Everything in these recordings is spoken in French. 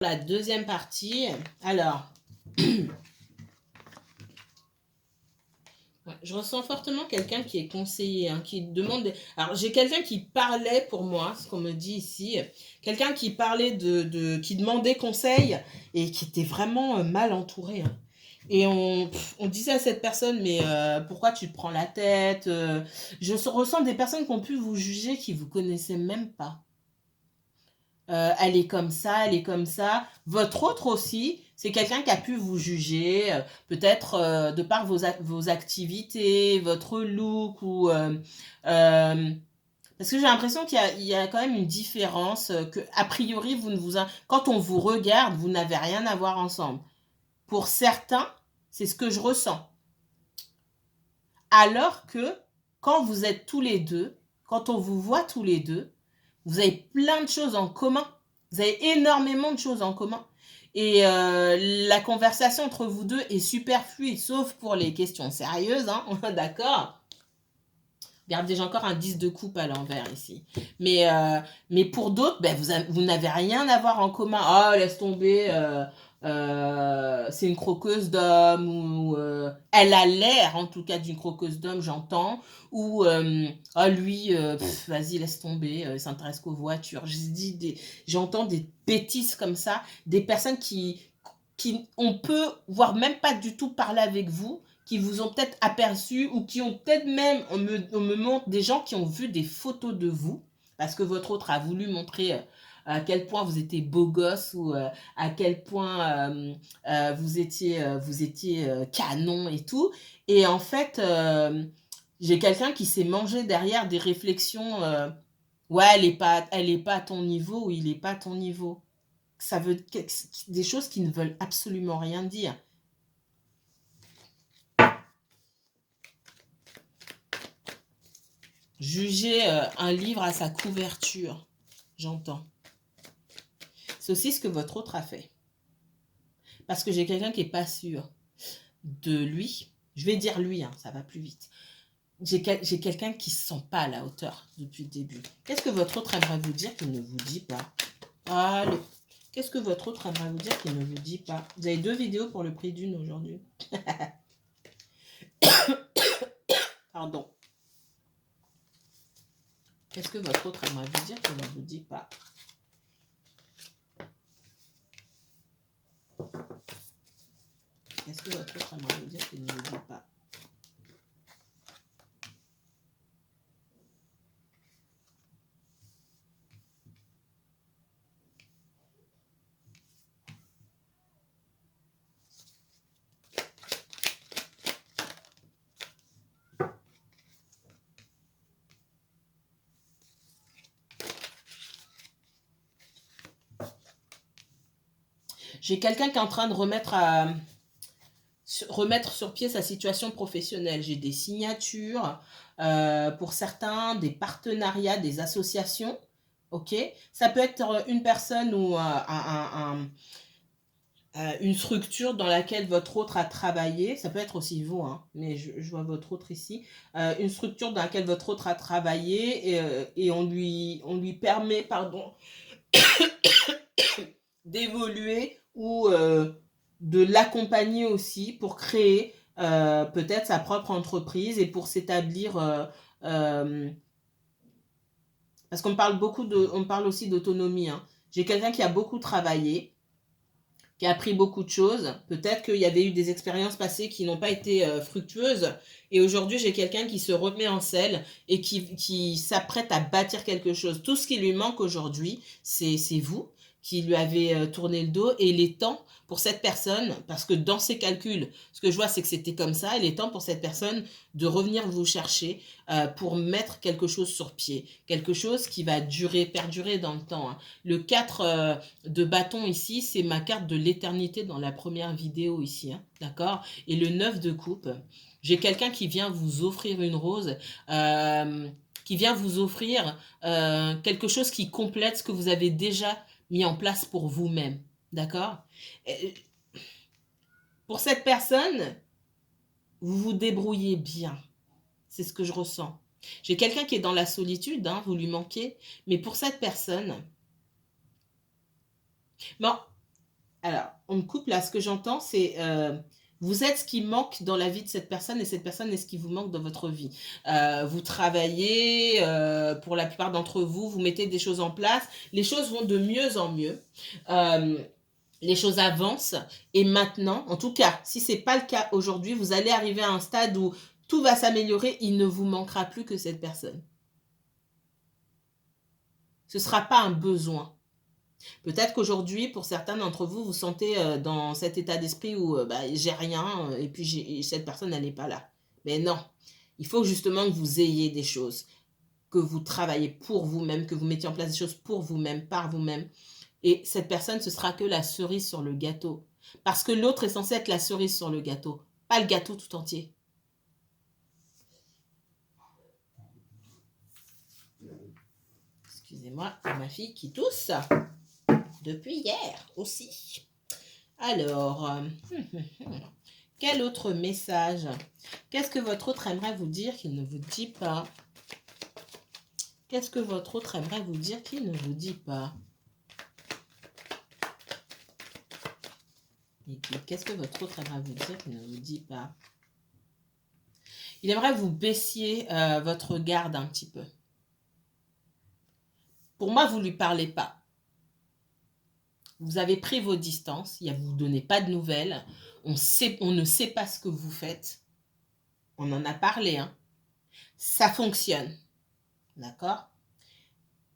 La deuxième partie. Alors, je ressens fortement quelqu'un qui est conseillé, hein, qui demande... Alors, j'ai quelqu'un qui parlait pour moi, ce qu'on me dit ici. Quelqu'un qui parlait qui demandait conseil et qui était vraiment mal entouré. Hein. Et on disait à cette personne, mais pourquoi tu te prends la tête Je ressens des personnes qui ont pu vous juger, qui ne vous connaissaient même pas. Elle est comme ça, elle est comme ça. Votre autre aussi, c'est quelqu'un qui a pu vous juger, peut-être de par vos activités, votre look, ou parce que j'ai l'impression qu'il y a quand même une différence, que a priori, quand on vous regarde, vous n'avez rien à voir ensemble. Pour certains, c'est ce que je ressens. Alors que quand vous êtes tous les deux, quand on vous voit tous les deux, vous avez plein de choses en commun. Vous avez énormément de choses en commun. Et la conversation entre vous deux est super fluide, sauf pour les questions sérieuses, hein, d'accord. Regardez, j'ai encore un 10 de coupe à l'envers ici. Mais pour d'autres, ben, vous n'avez rien à voir en commun. Oh, laisse tomber, c'est une croqueuse d'homme, ou elle a l'air en tout cas d'une croqueuse d'homme, j'entends. Ou oh, lui, vas-y, laisse tomber, il s'intéresse qu'aux voitures. J'entends des bêtises comme ça, des personnes qui on peut, voire même pas du tout parler avec vous, qui vous ont peut-être aperçu, ou qui ont peut-être même, on me montre des gens qui ont vu des photos de vous, parce que votre autre a voulu montrer à quel point vous étiez beau gosse, ou à quel point vous étiez canon et tout. Et en fait, j'ai quelqu'un qui s'est mangé derrière des réflexions, ouais, elle est pas à ton niveau, ou il est pas à ton niveau. Ça veut des choses qui ne veulent absolument rien dire. Juger un livre à sa couverture, j'entends. C'est aussi ce que votre autre a fait. Parce que j'ai quelqu'un qui n'est pas sûr de lui. Je vais dire lui, hein, ça va plus vite. J'ai quelqu'un qui ne se sent pas à la hauteur depuis le début. Qu'est-ce que votre autre aimerait vous dire qu'il ne vous dit pas? Allez. Qu'est-ce que votre autre aimerait vous dire qu'il ne vous dit pas? Vous avez 2 vidéos pour le prix d'une aujourd'hui. Pardon. Qu'est-ce que votre autre aimerait vous dire qu'il ne vous dit pas? Qu'est-ce que votre autre aimerait vous dire qu'il ne vous dit pas? J'ai quelqu'un qui est en train de remettre sur pied sa situation professionnelle. J'ai des signatures, pour certains, des partenariats, des associations. Ok, ça peut être une personne ou une structure dans laquelle votre autre a travaillé. Ça peut être aussi vous, hein, mais je vois votre autre ici. Une structure dans laquelle votre autre a travaillé, et on lui permet, pardon, d'évoluer, ou de l'accompagner aussi pour créer peut-être sa propre entreprise, et pour s'établir, parce qu'on parle on parle aussi d'autonomie. Hein. J'ai quelqu'un qui a beaucoup travaillé, qui a appris beaucoup de choses. Peut-être qu'il y avait eu des expériences passées qui n'ont pas été fructueuses. Et aujourd'hui, j'ai quelqu'un qui se remet en selle et qui s'apprête à bâtir quelque chose. Tout ce qui lui manque aujourd'hui, c'est vous qui lui avez tourné le dos. Et il est temps pour cette personne, parce que dans ses calculs, ce que je vois, c'est que c'était comme ça. Il est temps pour cette personne de revenir vous chercher pour mettre quelque chose sur pied. Quelque chose qui va perdurer dans le temps. Hein. Le 4 de bâton ici, c'est ma carte de l'éternité dans la première vidéo ici. Hein, d'accord? Et le 9 de coupe, j'ai quelqu'un qui vient vous offrir une rose, qui vient vous offrir quelque chose qui complète ce que vous avez déjà mis en place pour vous-même. D'accord? Pour cette personne, vous vous débrouillez bien. C'est ce que je ressens. J'ai quelqu'un qui est dans la solitude, hein, vous lui manquez, mais pour cette personne, bon, Alors, on me coupe là, ce que j'entends, c'est vous êtes ce qui manque dans la vie de cette personne et cette personne est ce qui vous manque dans votre vie. Vous travaillez, pour la plupart d'entre vous, vous mettez des choses en place, les choses vont de mieux en mieux. Les choses avancent et maintenant, en tout cas, si ce n'est pas le cas aujourd'hui, vous allez arriver à un stade où tout va s'améliorer, il ne vous manquera plus que cette personne. Ce ne sera pas un besoin. Peut-être qu'aujourd'hui, pour certains d'entre vous, vous sentez dans cet état d'esprit où j'ai rien et puis cette personne, elle n'est pas là. Mais non, il faut justement que vous ayez des choses, que vous travaillez pour vous-même, que vous mettiez en place des choses pour vous-même, par vous-même. Et cette personne, ce sera que la cerise sur le gâteau. Parce que l'autre est censé être la cerise sur le gâteau, pas le gâteau tout entier. Excusez-moi, ma fille qui tousse depuis hier aussi. Alors, quel autre message? Qu'est-ce que votre autre aimerait vous dire qu'il ne vous dit pas? Qu'est-ce que votre autre aimerait vous dire qu'il ne vous dit pas? Et puis, qu'est-ce que votre autre aimerait vous dire qu'il ne vous dit pas? Il aimerait vous baissiez votre garde un petit peu. Pour moi, vous ne lui parlez pas. Vous avez pris vos distances, vous ne donnez pas de nouvelles, on ne sait pas ce que vous faites. On en a parlé, hein. Ça fonctionne, d'accord?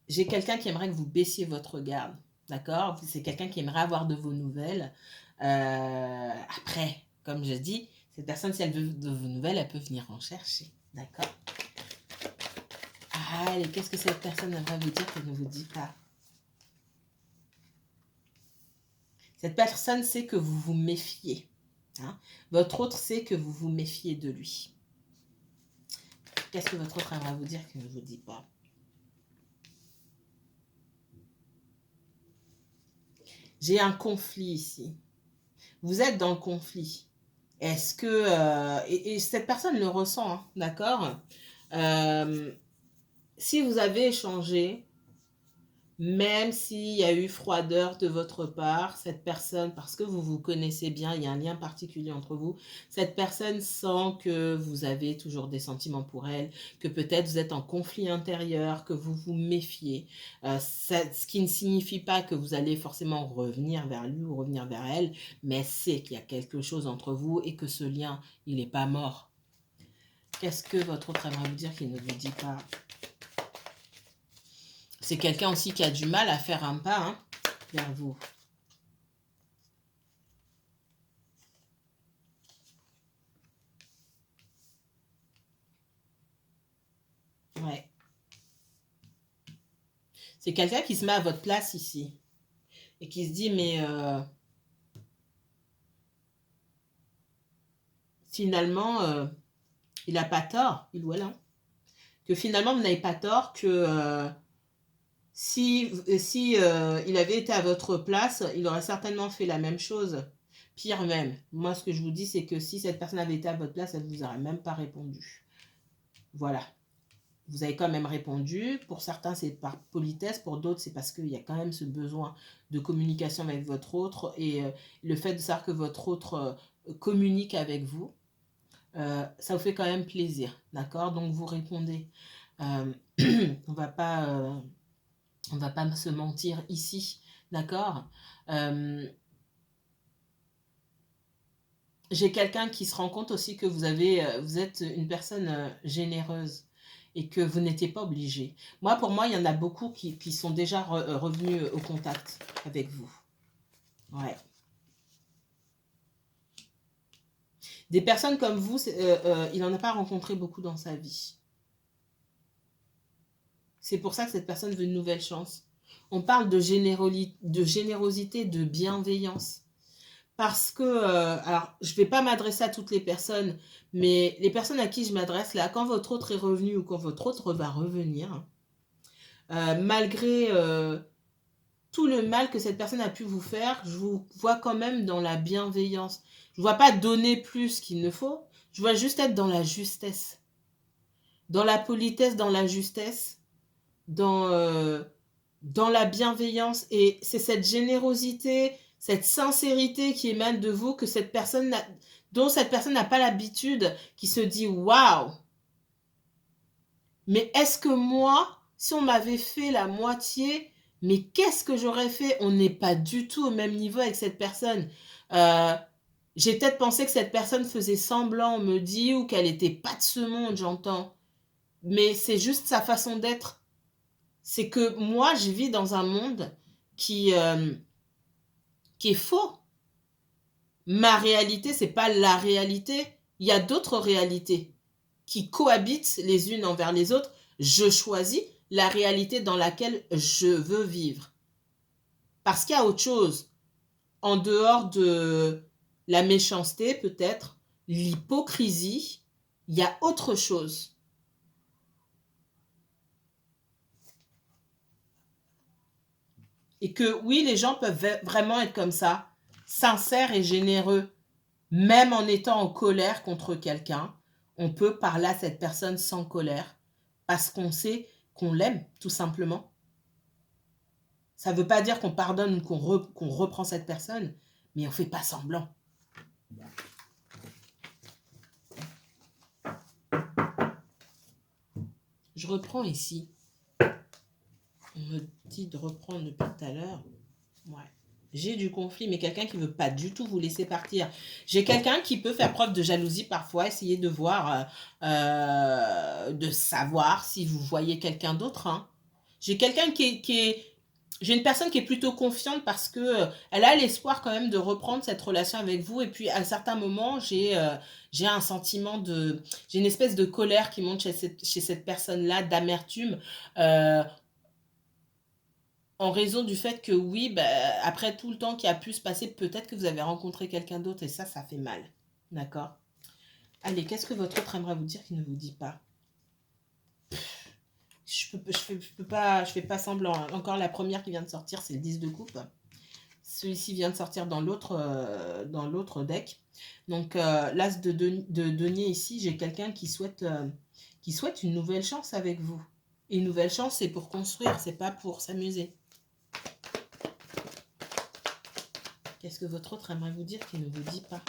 J'ai quelqu'un qui aimerait que vous baissiez votre garde, d'accord? C'est quelqu'un qui aimerait avoir de vos nouvelles. Après, comme je dis, cette personne, si elle veut de vos nouvelles, elle peut venir en chercher, d'accord? Allez, qu'est-ce que cette personne aimerait vous dire qu'elle ne vous dit pas? Cette personne sait que vous vous méfiez. Hein? Votre autre sait que vous vous méfiez de lui. Qu'est-ce que votre autre aimerait vous dire qu'il ne vous dit pas? J'ai un conflit ici. Vous êtes dans le conflit. Est-ce que... et cette personne le ressent, hein, d'accord? Si vous avez échangé, même s'il y a eu froideur de votre part, cette personne, parce que vous vous connaissez bien, il y a un lien particulier entre vous, cette personne sent que vous avez toujours des sentiments pour elle, que peut-être vous êtes en conflit intérieur, que vous vous méfiez, ce qui ne signifie pas que vous allez forcément revenir vers lui ou revenir vers elle, mais c'est qu'il y a quelque chose entre vous et que ce lien, il n'est pas mort. Qu'est-ce que votre autre aimerait vous dire qu'il ne vous dit pas? C'est quelqu'un aussi qui a du mal à faire un pas hein, vers vous. Ouais. C'est quelqu'un qui se met à votre place ici. Et qui se dit, mais finalement, il n'a pas tort, il ou elle. Hein. Que finalement, vous n'avez pas tort, que si il avait été à votre place, il aurait certainement fait la même chose. Pire même. Moi, ce que je vous dis, c'est que si cette personne avait été à votre place, elle ne vous aurait même pas répondu. Voilà. Vous avez quand même répondu. Pour certains, c'est par politesse. Pour d'autres, c'est parce qu'il y a quand même ce besoin de communication avec votre autre. Et le fait de savoir que votre autre communique avec vous, ça vous fait quand même plaisir. D'accord? Donc, vous répondez. On va pas se mentir ici. D'accord? J'ai quelqu'un qui se rend compte aussi que vous êtes une personne généreuse et que vous n'étiez pas obligé. Pour moi, il y en a beaucoup qui sont déjà revenus au contact avec vous. Ouais. Des personnes comme vous, il n'en a pas rencontré beaucoup dans sa vie. C'est pour ça que cette personne veut une nouvelle chance. On parle de générosité, de bienveillance. Parce que, alors, je ne vais pas m'adresser à toutes les personnes, mais les personnes à qui je m'adresse, là, quand votre autre est revenu ou quand votre autre va revenir, malgré tout le mal que cette personne a pu vous faire, je vous vois quand même dans la bienveillance. Je ne vois pas donner plus qu'il ne faut, je vois juste être dans la justesse. Dans la politesse, dans la justesse, dans la bienveillance. Et c'est cette générosité, cette sincérité qui émane de vous, que dont cette personne n'a pas l'habitude, qui se dit « Waouh ! Mais est-ce que moi, si on m'avait fait la moitié, mais qu'est-ce que j'aurais fait ?» On n'est pas du tout au même niveau avec cette personne. J'ai peut-être pensé que cette personne faisait semblant, on me dit, ou qu'elle n'était pas de ce monde, j'entends. Mais c'est juste sa façon d'être. C'est que moi, je vis dans un monde qui est faux. Ma réalité, c'est pas la réalité. Il y a d'autres réalités qui cohabitent les unes envers les autres. Je choisis la réalité dans laquelle je veux vivre. Parce qu'il y a autre chose. En dehors de la méchanceté, peut-être, l'hypocrisie, il y a autre chose. Et que oui, les gens peuvent vraiment être comme ça, sincères et généreux, même en étant en colère contre quelqu'un. On peut parler à cette personne sans colère, parce qu'on sait qu'on l'aime, tout simplement. Ça ne veut pas dire qu'on pardonne ou qu'on reprend cette personne, mais on ne fait pas semblant. Je reprends ici. On me dit de reprendre depuis tout à l'heure. Ouais. J'ai du conflit, mais quelqu'un qui ne veut pas du tout vous laisser partir. J'ai quelqu'un qui peut faire preuve de jalousie parfois, essayer de voir, de savoir si vous voyez quelqu'un d'autre. Hein. J'ai quelqu'un j'ai une personne qui est plutôt confiante parce que elle a l'espoir quand même de reprendre cette relation avec vous. Et puis à certains moments, j'ai un sentiment j'ai une espèce de colère qui monte chez cette personne-là, d'amertume. En raison du fait que oui, bah, après tout le temps qui a pu se passer, peut-être que vous avez rencontré quelqu'un d'autre et ça fait mal. D'accord? Allez, qu'est-ce que votre autre aimerait vous dire qu'il ne vous dit pas? Je fais pas semblant. Encore la première qui vient de sortir, c'est le 10 de coupe. Celui-ci vient de sortir dans l'autre deck. Donc, l'as de denier ici, j'ai quelqu'un qui souhaite une nouvelle chance avec vous. Et une nouvelle chance, c'est pour construire, c'est pas pour s'amuser. Qu'est-ce que votre autre aimerait vous dire qu'il ne vous dit pas?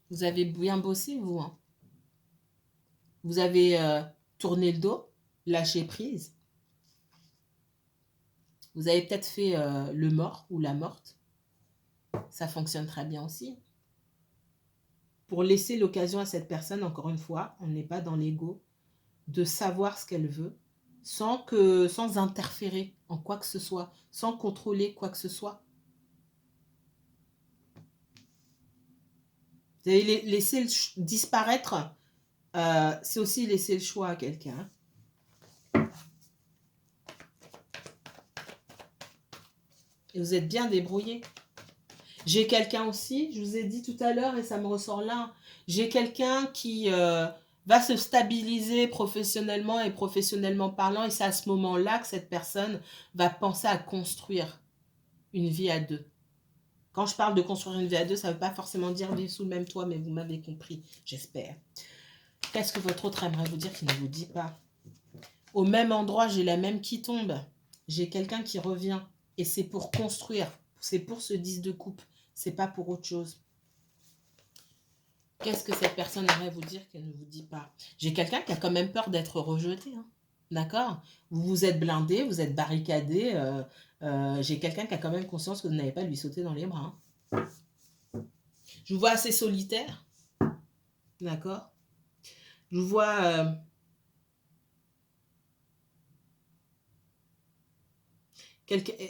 Vous avez bien bossé, vous. Hein. Vous avez tourné le dos, lâché prise. Vous avez peut-être fait le mort ou la morte. Ça fonctionne très bien aussi. Pour laisser l'occasion à cette personne, encore une fois, on n'est pas dans l'ego, de savoir ce qu'elle veut, sans interférer en quoi que ce soit, sans contrôler quoi que ce soit. Vous avez laissé disparaître, c'est aussi laisser le choix à quelqu'un. Et vous êtes bien débrouillé. J'ai quelqu'un aussi, je vous ai dit tout à l'heure et ça me ressort là, j'ai quelqu'un qui va se stabiliser professionnellement et professionnellement parlant et c'est à ce moment-là que cette personne va penser à construire une vie à deux. Quand je parle de construire une vie à deux, ça ne veut pas forcément dire vivre sous le même toit, mais vous m'avez compris, j'espère. Qu'est-ce que votre autre aimerait vous dire qui ne vous dit pas? Au même endroit, j'ai la même qui tombe. J'ai quelqu'un qui revient et c'est pour construire, c'est pour ce 10 de coupe. C'est pas pour autre chose. Qu'est-ce que cette personne aimerait vous dire qu'elle ne vous dit pas? J'ai quelqu'un qui a quand même peur d'être rejeté. Hein. D'accord? Vous vous êtes blindé, vous êtes barricadé. J'ai quelqu'un qui a quand même conscience que vous n'avez pas à lui sauter dans les bras. Hein. Je vous vois assez solitaire. D'accord? Je vous vois...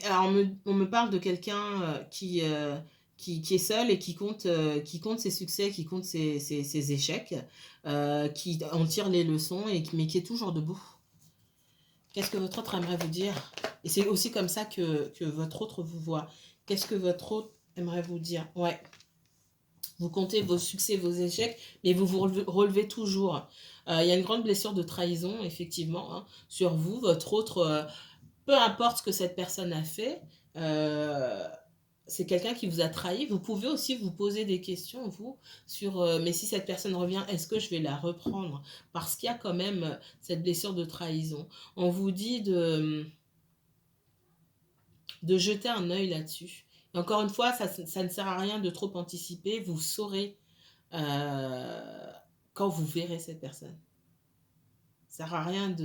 Alors, on me parle de quelqu'un qui est seul et qui compte ses succès, qui compte ses échecs, qui en tire les leçons, mais qui est toujours debout. Qu'est-ce que votre autre aimerait vous dire? Et c'est aussi comme ça que votre autre vous voit. Qu'est-ce que votre autre aimerait vous dire? Ouais. Vous comptez vos succès, vos échecs, mais vous vous relevez toujours. Il y a une grande blessure de trahison, effectivement, hein, sur vous. Votre autre... peu importe ce que cette personne a fait, c'est quelqu'un qui vous a trahi. Vous pouvez aussi vous poser des questions, vous, sur mais si cette personne revient, est-ce que je vais la reprendre? Parce qu'il y a quand même cette blessure de trahison. On vous dit de jeter un œil là-dessus. Et encore une fois, ça ne sert à rien de trop anticiper. Vous saurez quand vous verrez cette personne. Ça ne sert à rien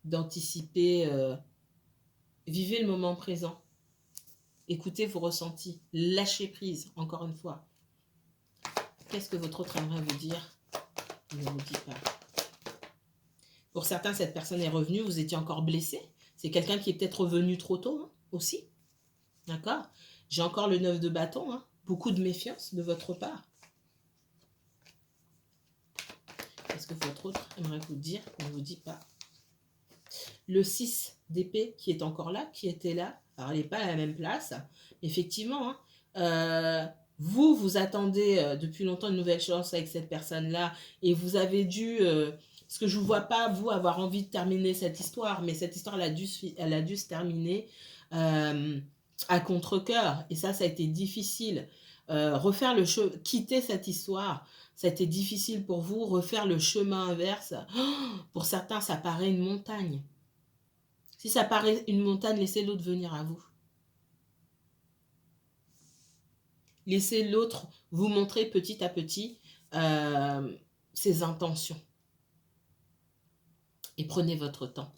d'anticiper. Vivez le moment présent. Écoutez vos ressentis. Lâchez prise, encore une fois. Qu'est-ce que votre autre aimerait vous dire? Il ne vous dit pas. Pour certains, cette personne est revenue, vous étiez encore blessé. C'est quelqu'un qui est peut-être revenu trop tôt hein, aussi. D'accord? J'ai encore le 9 de bâton. Hein. Beaucoup de méfiance de votre part. Qu'est-ce que votre autre aimerait vous dire? Il ne vous dit pas. Le 6 d'épée qui est encore là, qui était là. Alors, elle n'est pas à la même place. Effectivement, hein, vous attendez depuis longtemps une nouvelle chance avec cette personne-là et vous avez dû... parce que je ne vous vois pas, vous, avoir envie de terminer cette histoire, mais cette histoire, elle a dû se terminer à contre-cœur. Et ça a été difficile. Quitter cette histoire, ça a été difficile pour vous. Refaire le chemin inverse, pour certains, ça paraît une montagne. Si ça paraît une montagne, laissez l'autre venir à vous. Laissez l'autre vous montrer petit à petit ses intentions. Et prenez votre temps.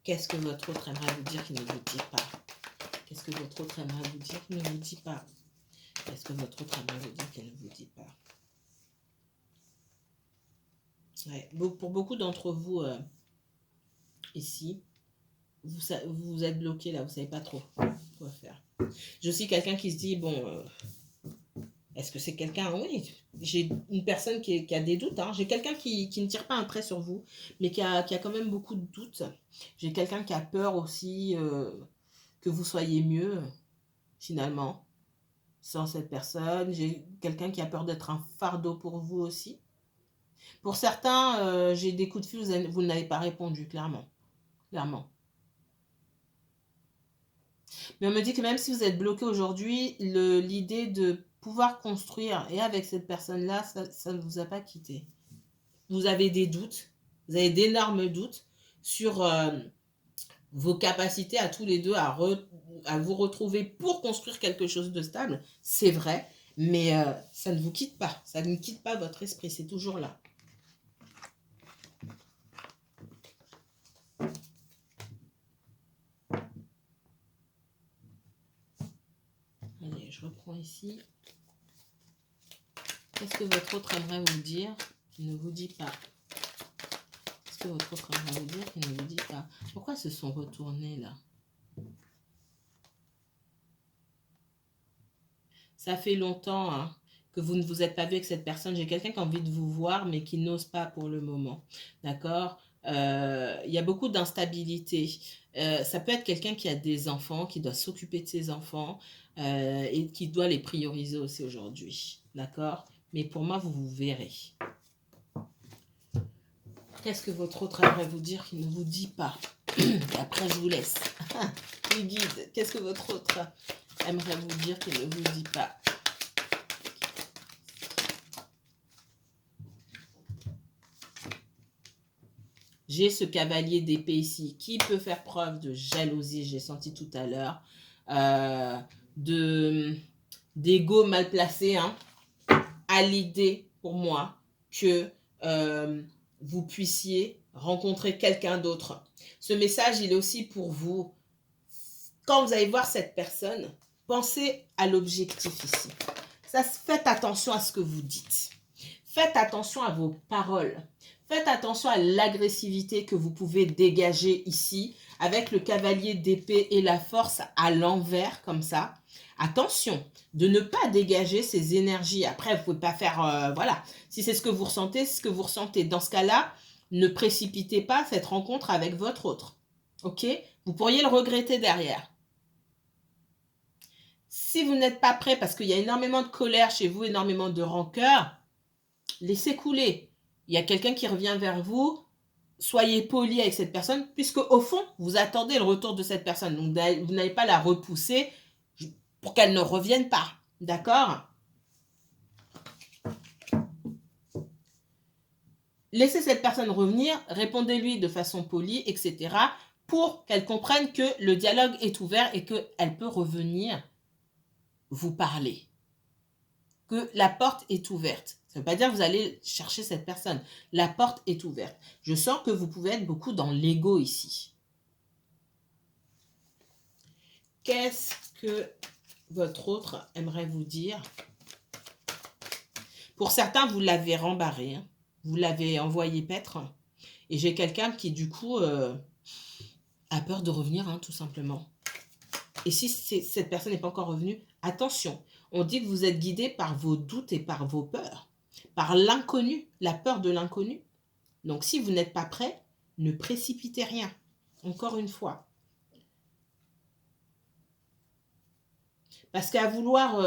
Qu'est-ce que votre autre aimerait vous dire qu'il ne vous dit pas? Qu'est-ce que votre autre aimerait vous dire qu'il ne vous dit pas? Qu'est-ce que votre autre aimerait vous dire qu'elle ne vous dit pas? Ouais. Pour beaucoup d'entre vous ici, vous êtes bloqué là, vous ne savez pas trop quoi faire. J'ai aussi quelqu'un qui se dit, bon, est-ce que c'est quelqu'un? Oui, j'ai une personne qui a des doutes. Hein. J'ai quelqu'un qui ne tire pas un trait sur vous, mais qui a quand même beaucoup de doutes. J'ai quelqu'un qui a peur aussi que vous soyez mieux, finalement, sans cette personne. J'ai quelqu'un qui a peur d'être un fardeau pour vous aussi. Pour certains, j'ai des coups de fil, vous n'avez pas répondu, clairement. Clairement. Mais on me dit que même si vous êtes bloqué aujourd'hui, l'idée de pouvoir construire, et avec cette personne-là, ça ne vous a pas quitté. Vous avez des doutes, vous avez d'énormes doutes sur vos capacités à tous les deux à vous retrouver pour construire quelque chose de stable. C'est vrai, mais ça ne vous quitte pas. Ça ne quitte pas votre esprit, c'est toujours là. Allez, je reprends ici. Qu'est-ce que votre autre aimerait vous dire qui ne vous dit pas? Qu'est-ce que votre autre aimerait vous dire qui ne vous dit pas? Pourquoi se sont retournés là? Ça fait longtemps hein, que vous ne vous êtes pas vu avec cette personne. J'ai quelqu'un qui a envie de vous voir, mais qui n'ose pas pour le moment. D'accord? Il y a beaucoup d'instabilité. Ça peut être quelqu'un qui a des enfants, qui doit s'occuper de ses enfants et qui doit les prioriser aussi aujourd'hui. D'accord? Mais pour moi, vous vous verrez. Qu'est-ce que votre autre aimerait vous dire qui ne vous dit pas? Et après, je vous laisse. Les guides, qu'est-ce que votre autre aimerait vous dire qui ne vous dit pas? J'ai ce cavalier d'épée ici qui peut faire preuve de jalousie, j'ai senti tout à l'heure, d'ego mal placé, hein, à l'idée pour moi que vous puissiez rencontrer quelqu'un d'autre. Ce message, il est aussi pour vous. Quand vous allez voir cette personne, pensez à l'objectif ici. Faites attention à ce que vous dites. Faites attention à vos paroles. Faites attention à l'agressivité que vous pouvez dégager ici avec le cavalier d'épée et la force à l'envers comme ça. Attention de ne pas dégager ces énergies. Après, vous ne pouvez pas faire... voilà. Si c'est ce que vous ressentez, c'est ce que vous ressentez. Dans ce cas-là, ne précipitez pas cette rencontre avec votre autre. Ok? Vous pourriez le regretter derrière. Si vous n'êtes pas prêt parce qu'il y a énormément de colère chez vous, énormément de rancœur, laissez couler. Il y a quelqu'un qui revient vers vous, soyez poli avec cette personne, puisque au fond, vous attendez le retour de cette personne. Donc, vous n'allez pas la repousser pour qu'elle ne revienne pas. D'accord? Laissez cette personne revenir, répondez-lui de façon polie, etc. pour qu'elle comprenne que le dialogue est ouvert et qu'elle peut revenir vous parler. Que la porte est ouverte. Ça ne veut pas dire que vous allez chercher cette personne. La porte est ouverte. Je sens que vous pouvez être beaucoup dans l'ego ici. Qu'est-ce que votre autre aimerait vous dire? Pour certains, vous l'avez rembarré. Hein. Vous l'avez envoyé paître. Et j'ai quelqu'un qui, du coup, a peur de revenir, hein, tout simplement. Et si cette personne n'est pas encore revenue, attention. On dit que vous êtes guidé par vos doutes et par vos peurs. Par l'inconnu, la peur de l'inconnu. Donc, si vous n'êtes pas prêt, ne précipitez rien. Encore une fois. Parce qu'à vouloir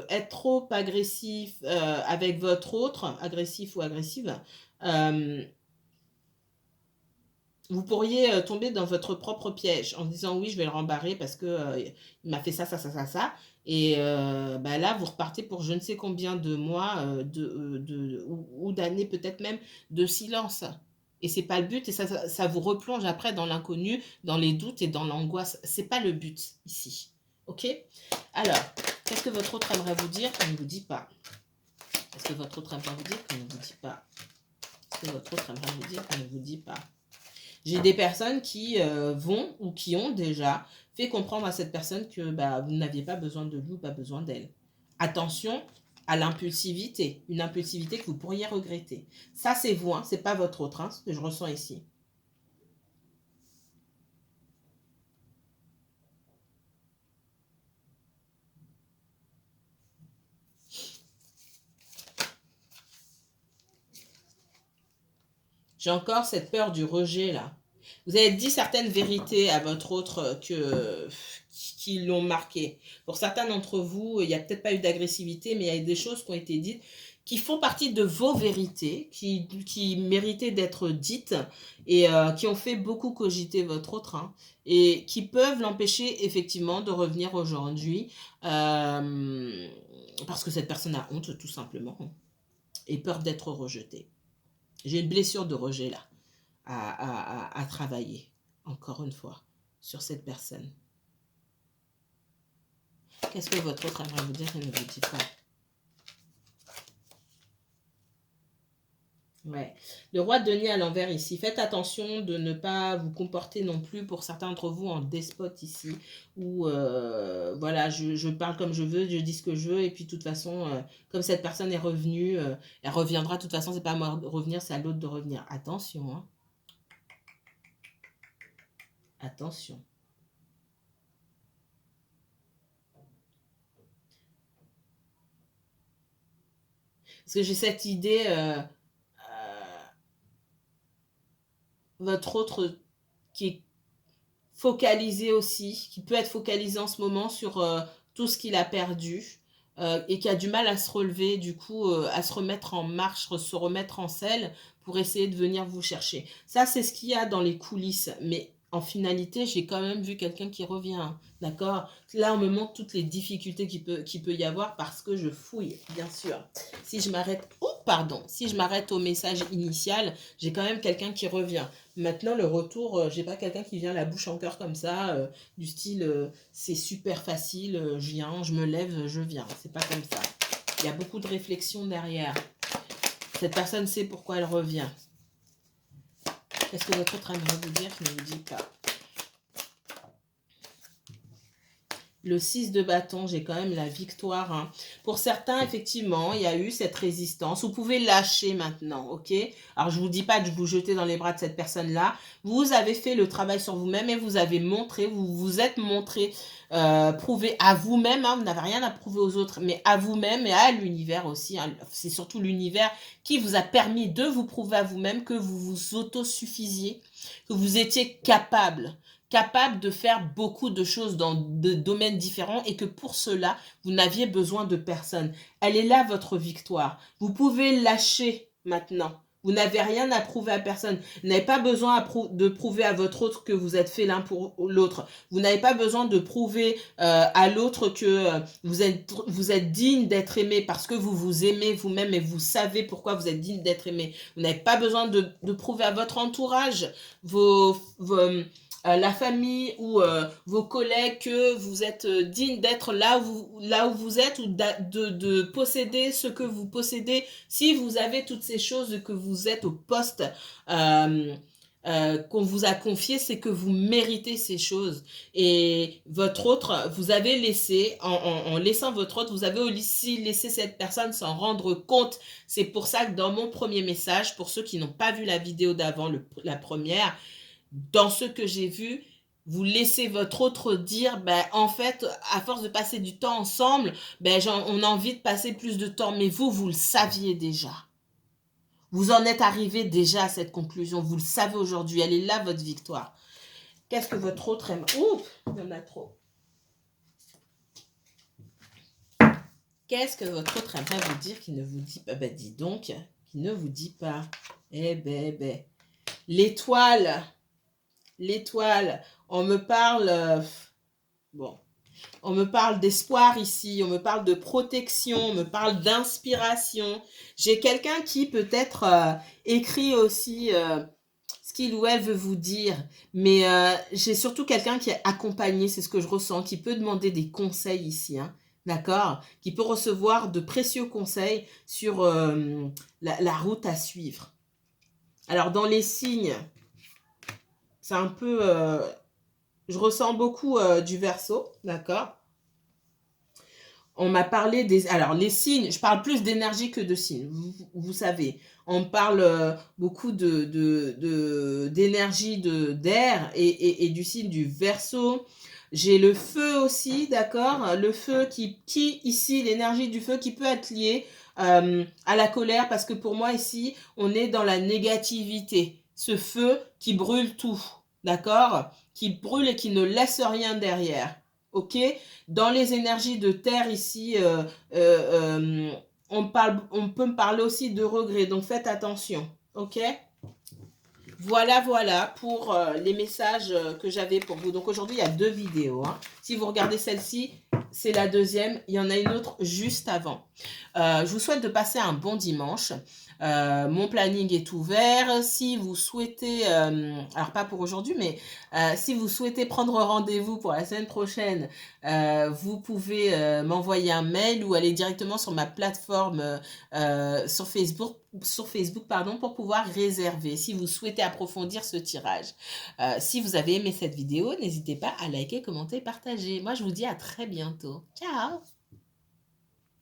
être trop agressif avec votre autre, agressif ou agressive, vous pourriez tomber dans votre propre piège en disant oui, je vais le rembarrer parce que il m'a fait ça. Et là, vous repartez pour je ne sais combien de mois ou d'années, peut-être même, de silence. Et c'est pas le but, et ça vous replonge après dans l'inconnu, dans les doutes et dans l'angoisse. C'est pas le but ici. Ok? Alors, qu'est-ce que votre autre aimerait vous dire qu'on ne vous dit pas? Qu'est-ce que votre autre aimerait vous dire qu'on ne vous dit pas? Qu'est-ce que votre autre aimerait vous dire qu'on ne vous dit pas? J'ai des personnes qui vont ou qui ont déjà fait comprendre à cette personne que vous n'aviez pas besoin de lui ou pas besoin d'elle. Attention à l'impulsivité, une impulsivité que vous pourriez regretter. Ça, c'est vous, hein, c'est pas votre autre, hein, ce que je ressens ici. J'ai encore cette peur du rejet, là. Vous avez dit certaines vérités à votre autre qui l'ont marqué. Pour certains d'entre vous, il n'y a peut-être pas eu d'agressivité, mais il y a des choses qui ont été dites qui font partie de vos vérités, qui méritaient d'être dites et qui ont fait beaucoup cogiter votre autre, hein, et qui peuvent l'empêcher effectivement de revenir aujourd'hui parce que cette personne a honte, tout simplement, et peur d'être rejetée. J'ai une blessure de rejet là à travailler, encore une fois, sur cette personne. Qu'est-ce que votre autre aimerait vous dire qu'elle ne vous dit pas? Ouais. Le roi de denier à l'envers ici. Faites attention de ne pas vous comporter non plus pour certains d'entre vous en despote ici. Ou voilà, je parle comme je veux, je dis ce que je veux. Et puis de toute façon, comme cette personne est revenue, elle reviendra. De toute façon, c'est pas à moi de revenir, c'est à l'autre de revenir. Attention, hein. Attention. Parce que j'ai cette idée, votre autre qui est focalisé aussi, qui peut être focalisé en ce moment sur tout ce qu'il a perdu et qui a du mal à se relever, du coup, à se remettre en marche, se remettre en selle pour essayer de venir vous chercher. Ça, c'est ce qu'il y a dans les coulisses, mais en finalité, j'ai quand même vu quelqu'un qui revient, hein, d'accord? Là, on me montre toutes les difficultés qu'il peut y avoir parce que je fouille, bien sûr. Si je m'arrête, si je m'arrête au message initial, j'ai quand même quelqu'un qui revient. Maintenant, le retour, j'ai pas quelqu'un qui vient la bouche en cœur comme ça, du style c'est super facile, je viens, je me lève, je viens. C'est pas comme ça. Il y a beaucoup de réflexion derrière. Cette personne sait pourquoi elle revient. Qu'est-ce que votre autre aimerait vous dire qu'il ne vous dit pas? Le 6 de bâton, j'ai quand même la victoire. Hein. Pour certains, effectivement, il y a eu cette résistance. Vous pouvez lâcher maintenant, ok? Alors, je ne vous dis pas de vous jeter dans les bras de cette personne-là. Vous avez fait le travail sur vous-même et vous avez montré, vous vous êtes montré, prouvé à vous-même. Hein, vous n'avez rien à prouver aux autres, mais à vous-même et à l'univers aussi. Hein. C'est surtout l'univers qui vous a permis de vous prouver à vous-même que vous vous autosuffisiez, que vous étiez capable de faire beaucoup de choses dans de domaines différents et que pour cela, vous n'aviez besoin de personne. Elle est là, votre victoire. Vous pouvez lâcher maintenant. Vous n'avez rien à prouver à personne. Vous n'avez pas besoin de prouver à votre autre que vous êtes fait l'un pour l'autre. Vous n'avez pas besoin de prouver à l'autre que vous êtes digne d'être aimé parce que vous vous aimez vous-même et vous savez pourquoi vous êtes digne d'être aimé. Vous n'avez pas besoin de prouver à votre entourage la famille ou vos collègues que vous êtes digne d'être là où vous êtes ou de posséder ce que vous possédez. Si vous avez toutes ces choses, que vous êtes au poste qu'on vous a confié, c'est que vous méritez ces choses. Et votre autre, vous avez laissé, en laissant votre autre, vous avez aussi laissé cette personne s'en rendre compte. C'est pour ça que dans mon premier message, pour ceux qui n'ont pas vu la vidéo d'avant, la première, dans ce que j'ai vu, vous laissez votre autre dire, en fait, à force de passer du temps ensemble, on a envie de passer plus de temps. Mais vous le saviez déjà. Vous en êtes arrivé déjà à cette conclusion. Vous le savez aujourd'hui. Elle est là, votre victoire. Qu'est-ce que votre autre aime? Ouh, il y en a trop. Qu'est-ce que votre autre aimerait vous dire qui ne vous dit pas? Dis donc, qui ne vous dit pas. L'étoile. L'étoile. On me parle... on me parle d'espoir ici, on me parle de protection, on me parle d'inspiration. J'ai quelqu'un qui peut-être écrit aussi ce qu'il ou elle veut vous dire, mais j'ai surtout quelqu'un qui est accompagné, c'est ce que je ressens, qui peut demander des conseils ici, hein, d'accord, qui peut recevoir de précieux conseils sur la route à suivre. Alors, dans les signes, c'est un peu... je ressens beaucoup du Verseau, d'accord. On m'a parlé des... Alors, les signes, je parle plus d'énergie que de signes, vous savez. On parle beaucoup d'énergie d'air et du signe du Verseau. J'ai le feu aussi, d'accord. Le feu qui ici, l'énergie du feu qui peut être liée à la colère, parce que pour moi, ici, on est dans la négativité. Ce feu qui brûle tout, d'accord, qui brûle et qui ne laisse rien derrière. Ok, dans les énergies de terre ici, on peut me parler aussi de regret, donc faites attention. Ok, voilà pour les messages que j'avais pour vous. Donc aujourd'hui, il y a 2 vidéos. Hein. Si vous regardez celle-ci, c'est la deuxième. Il y en a une autre juste avant. Je vous souhaite de passer un bon dimanche. Mon planning est ouvert. Si vous souhaitez, alors pas pour aujourd'hui, mais si vous souhaitez prendre rendez-vous pour la semaine prochaine, vous pouvez m'envoyer un mail ou aller directement sur ma plateforme sur Facebook, pour pouvoir réserver si vous souhaitez approfondir ce tirage. Si vous avez aimé cette vidéo, n'hésitez pas à liker, commenter, partager. Moi, je vous dis à très bientôt. Ciao!